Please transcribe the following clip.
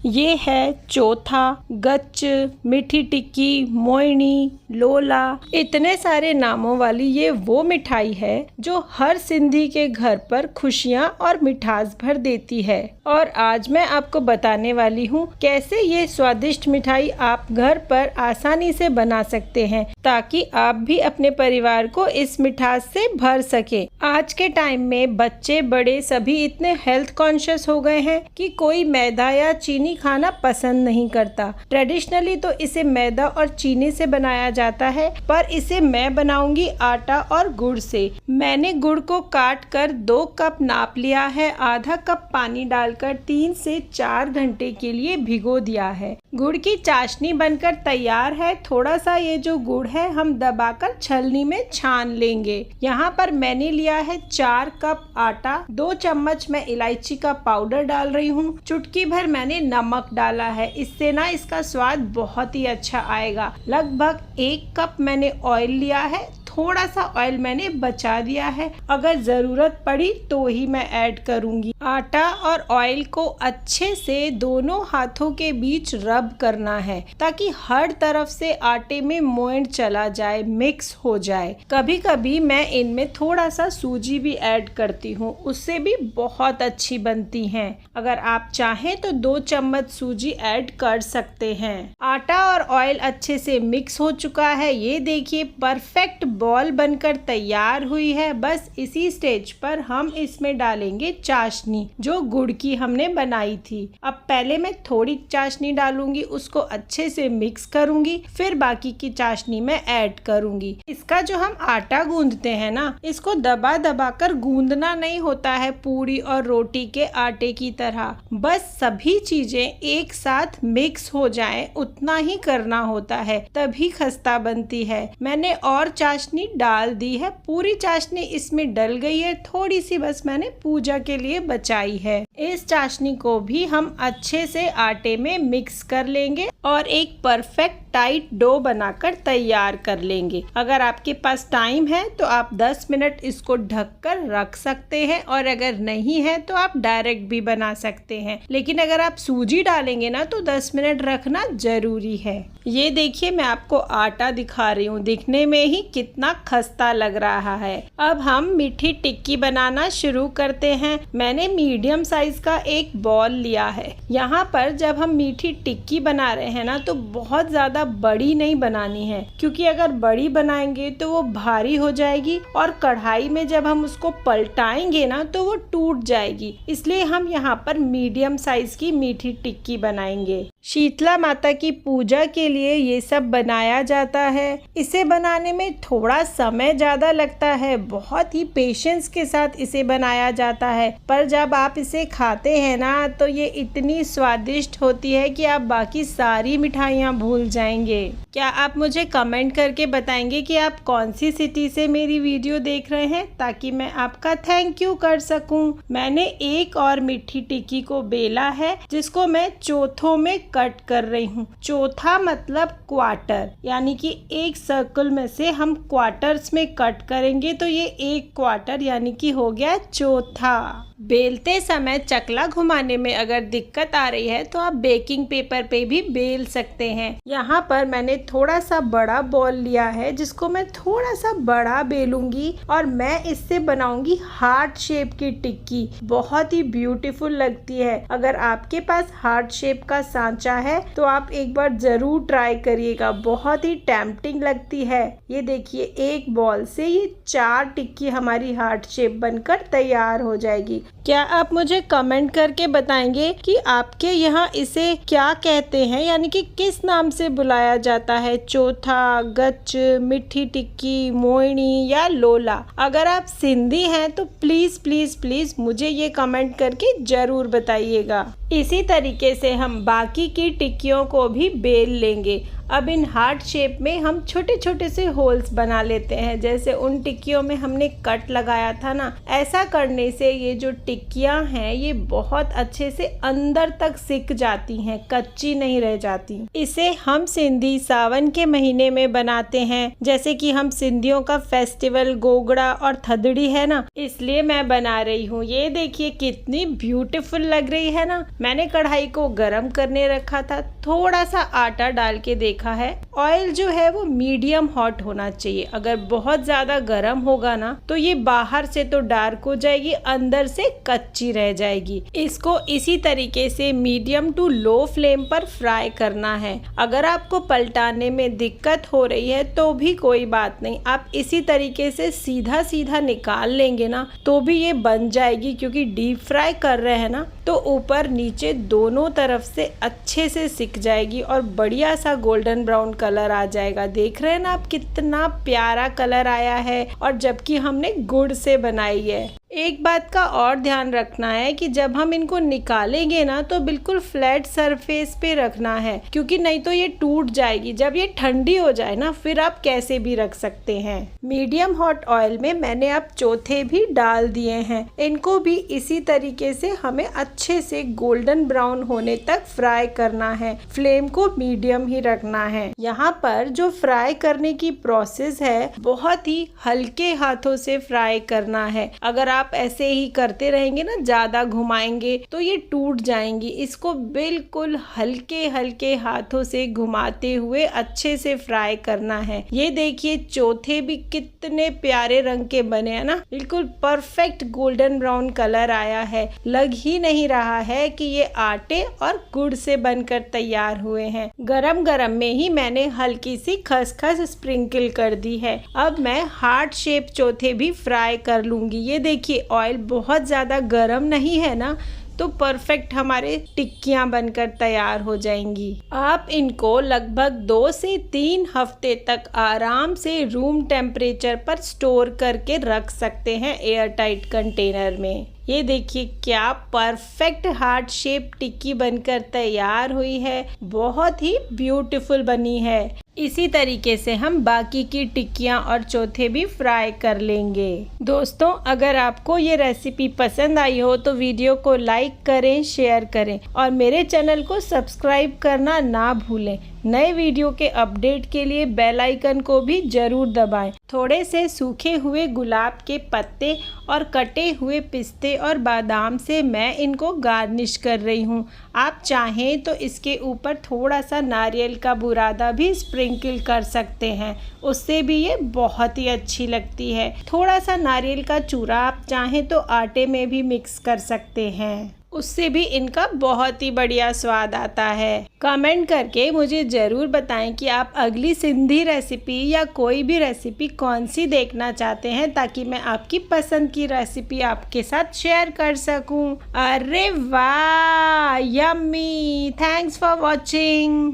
ये है चौथा, गच, मीठी टिक्की, मोइनी, लोला, इतने सारे नामों वाली ये वो मिठाई है जो हर सिंधी के घर पर खुशियाँ और मिठास भर देती है। और आज मैं आपको बताने वाली हूँ कैसे ये स्वादिष्ट मिठाई आप घर पर आसानी से बना सकते हैं ताकि आप भी अपने परिवार को इस मिठास से भर सके। आज के टाइम में बच्चे बड़े सभी इतने हेल्थ कॉन्शियस हो गए हैं कि कोई मैदा या चीनी खाना पसंद नहीं करता। ट्रेडिशनली तो इसे मैदा और चीनी से बनाया जाता है, पर इसे मैं बनाऊंगी आटा और गुड़ से। मैंने गुड़ को काट कर 2 कप नाप लिया है। आधा कप पानी डालकर 3 से 4 घंटे के लिए भिगो दिया है। गुड़ की चाशनी बनकर तैयार है। थोड़ा सा ये जो गुड़ है हम दबाकर छलनी में छान लेंगे। यहाँ पर मैंने लिया है 4 कप आटा, 2 चम्मच मैं इलायची का पाउडर डाल रही हूँ, चुटकी भर मैंने नमक डाला है। इससे ना इसका स्वाद बहुत ही अच्छा आएगा। लगभग 1 कप मैंने ऑयल लिया है, थोड़ा सा ऑयल मैंने बचा दिया है, अगर जरूरत पड़ी तो ही मैं ऐड करूंगी। आटा और ऑयल को अच्छे से दोनों हाथों के बीच रब करना है ताकि हर तरफ से आटे में मोयन चला जाए, मिक्स हो जाए। कभी कभी मैं इनमें थोड़ा सा सूजी भी ऐड करती हूँ, उससे भी बहुत अच्छी बनती हैं। अगर आप चाहें तो 2 चम्मच सूजी ऐड कर सकते हैं। आटा और ऑयल अच्छे से मिक्स हो चुका है। ये देखिए परफेक्ट बॉल बनकर तैयार हुई है। बस इसी स्टेज पर हम इसमें डालेंगे चाशनी जो गुड़ की हमने बनाई थी। अब पहले मैं थोड़ी चाशनी डालूंगी, उसको अच्छे से मिक्स करूंगी, फिर बाकी की चाशनी में ऐड करूंगी। इसका जो हम आटा गूंदते हैं ना, इसको दबा दबा कर गूंदना नहीं होता है पूरी और रोटी के आटे की तरह। बस सभी चीजें एक साथ मिक्स हो जाएं, उतना ही करना होता है, तभी खस्ता बनती है। मैंने और चाशनी डाल दी है, पूरी चाशनी इसमें डल गई है, थोड़ी सी बस मैंने पूजा के लिए बचाई है। इस चाशनी को भी हम अच्छे से आटे में मिक्स कर लेंगे और एक परफेक्ट टाइट डो बनाकर तैयार कर लेंगे। अगर आपके पास टाइम है तो आप 10 मिनट इसको ढककर रख सकते हैं, और अगर नहीं है तो आप डायरेक्ट भी बना सकते हैं। लेकिन अगर आप सूजी डालेंगे ना तो 10 मिनट रखना जरूरी है। ये देखिए मैं आपको आटा दिखा रही हूँ, दिखने में ही कितना खस्ता लग रहा है। अब हम मीठी टिक्की बनाना शुरू करते हैं। मैंने मीडियम साइज का एक बॉल लिया है। यहाँ पर जब हम मीठी टिक्की बना रहे हैं ना तो बहुत ज्यादा बड़ी नहीं बनानी है, क्योंकि अगर बड़ी बनाएंगे तो वो भारी हो जाएगी और कढ़ाई में जब हम उसको पलटाएंगे ना तो वो टूट जाएगी। इसलिए हम यहाँ पर मीडियम साइज की मीठी टिक्की बनाएंगे। शीतला माता की पूजा के लिए ये सब बनाया जाता है। इसे बनाने में थोड़ा समय ज्यादा लगता है, बहुत ही पेशेंस के साथ इसे बनाया जाता है, पर जब आप इसे खाते हैं ना तो ये इतनी स्वादिष्ट होती है कि आप बाकी सारी मिठाइयाँ भूल जाएंगे। क्या आप मुझे कमेंट करके बताएंगे कि आप कौन सी सिटी से मेरी वीडियो देख रहे हैं, ताकि मैं आपका थैंक यू कर सकूं। मैंने एक और मीठी टिक्की को बेला है जिसको मैं चौथों में कट कर रही हूँ। चौथा मतलब क्वार्टर, यानी कि एक सर्कल में से हम क्वार्टर्स में कट करेंगे तो ये 1 क्वार्टर यानी कि हो गया चौथा। बेलते समय चकला घुमाने में अगर दिक्कत आ रही है तो आप बेकिंग पेपर पे भी बेल सकते हैं। यहाँ पर मैंने थोड़ा सा बड़ा बॉल लिया है जिसको मैं थोड़ा सा बड़ा बेलूंगी और मैं इससे बनाऊंगी हार्ट शेप की टिक्की। बहुत ही ब्यूटीफुल लगती है। अगर आपके पास हार्ट शेप का सांचा है तो आप एक बार जरूर ट्राई करिएगा, बहुत ही टेम्पटिंग लगती है। ये देखिए एक बॉल से ये 4 टिक्की हमारी हार्ट शेप बनकर तैयार हो जाएगी। क्या आप मुझे कमेंट करके बताएंगे कि आपके यहाँ इसे क्या कहते हैं, यानी कि किस नाम से बुलाया जाता है? चौथा, गच, मीठी टिक्की, मोइनी या लोला? अगर आप सिंधी हैं तो प्लीज प्लीज प्लीज मुझे ये कमेंट करके जरूर बताइएगा। इसी तरीके से हम बाकी की टिक्कियों को भी बेल लेंगे। अब इन हार्ट शेप में हम छोटे छोटे से होल्स बना लेते हैं, जैसे उन टिक्कियों में हमने कट लगाया था ना। ऐसा करने से ये जो टिक्कियां हैं ये बहुत अच्छे से अंदर तक सिक जाती हैं, कच्ची नहीं रह जाती। इसे हम सिंधी सावन के महीने में बनाते हैं, जैसे कि हम सिंधियों का फेस्टिवल गोगड़ा और थदड़ी है ना, इसलिए मैं बना रही हूँ। ये देखिए कितनी ब्यूटीफुल लग रही है ना। मैंने कढ़ाई को गरम करने रखा था, थोड़ा सा आटा डाल के देखा है। ऑयल जो है वो मीडियम हॉट होना चाहिए। अगर बहुत ज्यादा गर्म होगा ना तो ये बाहर से तो डार्क हो जाएगी, अंदर से कच्ची रह जाएगी। इसको इसी तरीके से मीडियम टू लो फ्लेम पर फ्राई करना है। अगर आपको पलटाने में दिक्कत हो रही है तो भी कोई बात नहीं, आप इसी तरीके से सीधा सीधा निकाल लेंगे ना तो भी ये बन जाएगी, क्योंकि डीप फ्राई कर रहे हैं ना तो ऊपर नीचे दोनों तरफ से अच्छे से सिक जाएगी और बढ़िया सा गोल्डन ब्राउन कलर आ जाएगा। देख रहे हैं ना आप कितना प्यारा कलर आया है, और जबकि हमने गुड़ से बनाई है। एक बात का और ध्यान रखना है कि जब हम इनको निकालेंगे ना तो बिल्कुल फ्लैट सरफेस पे रखना है, क्योंकि नहीं तो ये टूट जाएगी। जब ये ठंडी हो जाए ना फिर आप कैसे भी रख सकते हैं। मीडियम हॉट ऑयल में मैंने अब चौथे भी डाल दिए हैं। इनको भी इसी तरीके से हमें अच्छे से गोल्डन ब्राउन होने तक फ्राई करना है। फ्लेम को मीडियम ही रखना है। यहाँ पर जो फ्राई करने की प्रोसेस है बहुत ही हल्के हाथों से फ्राई करना है। अगर आप ऐसे ही करते रहेंगे ना, ज्यादा घुमाएंगे तो ये टूट जाएंगी। इसको बिल्कुल हल्के हल्के हाथों से घुमाते हुए अच्छे से फ्राई करना है। ये देखिए चौथे भी कितने प्यारे रंग के बने हैं ना, बिल्कुल परफेक्ट गोल्डन ब्राउन कलर आया है। लग ही नहीं रहा है कि ये आटे और गुड़ से बनकर तैयार हुए हैं। गरम गरम में ही मैंने हल्की सी खसखस स्प्रिंकल कर दी है। अब मैं हार्ट शेप चौथे भी फ्राई कर लूंगी। ये देखिए ऑयल बहुत ज़्यादा गर्म नहीं है ना, तो परफेक्ट हमारे टिक्कियाँ बनकर तैयार हो जाएंगी। आप इनको लगभग 2 से 3 हफ्ते तक आराम से रूम टेम्परेचर पर स्टोर करके रख सकते हैं एयर टाइट कंटेनर में। ये देखिए क्या परफेक्ट हार्ट शेप टिक्की बनकर तैयार हुई है, बहुत ही ब्यूटीफुल बनी है। इसी तरीके से हम बाकी की टिक्कियाँ और चौथे भी फ्राई कर लेंगे। दोस्तों अगर आपको ये रेसिपी पसंद आई हो तो वीडियो को लाइक करें, शेयर करें और मेरे चैनल को सब्सक्राइब करना ना भूलें। नए वीडियो के अपडेट के लिए बेल आइकन को भी जरूर दबाएं। थोड़े से सूखे हुए गुलाब के पत्ते और कटे हुए पिस्ते और बादाम से मैं इनको गार्निश कर रही हूँ। आप चाहें तो इसके ऊपर थोड़ा सा नारियल का बुरादा भी स्प्रिंकल कर सकते हैं, उससे भी ये बहुत ही अच्छी लगती है। थोड़ा सा नारियल का चूरा आप चाहें तो आटे में भी मिक्स कर सकते हैं, उससे भी इनका बहुत ही बढ़िया स्वाद आता है। कमेंट करके मुझे ज़रूर बताएं कि आप अगली सिंधी रेसिपी या कोई भी रेसिपी कौन सी देखना चाहते हैं, ताकि मैं आपकी पसंद की रेसिपी आपके साथ शेयर कर सकूं। अरे वाह, यम्मी! Thanks for watching.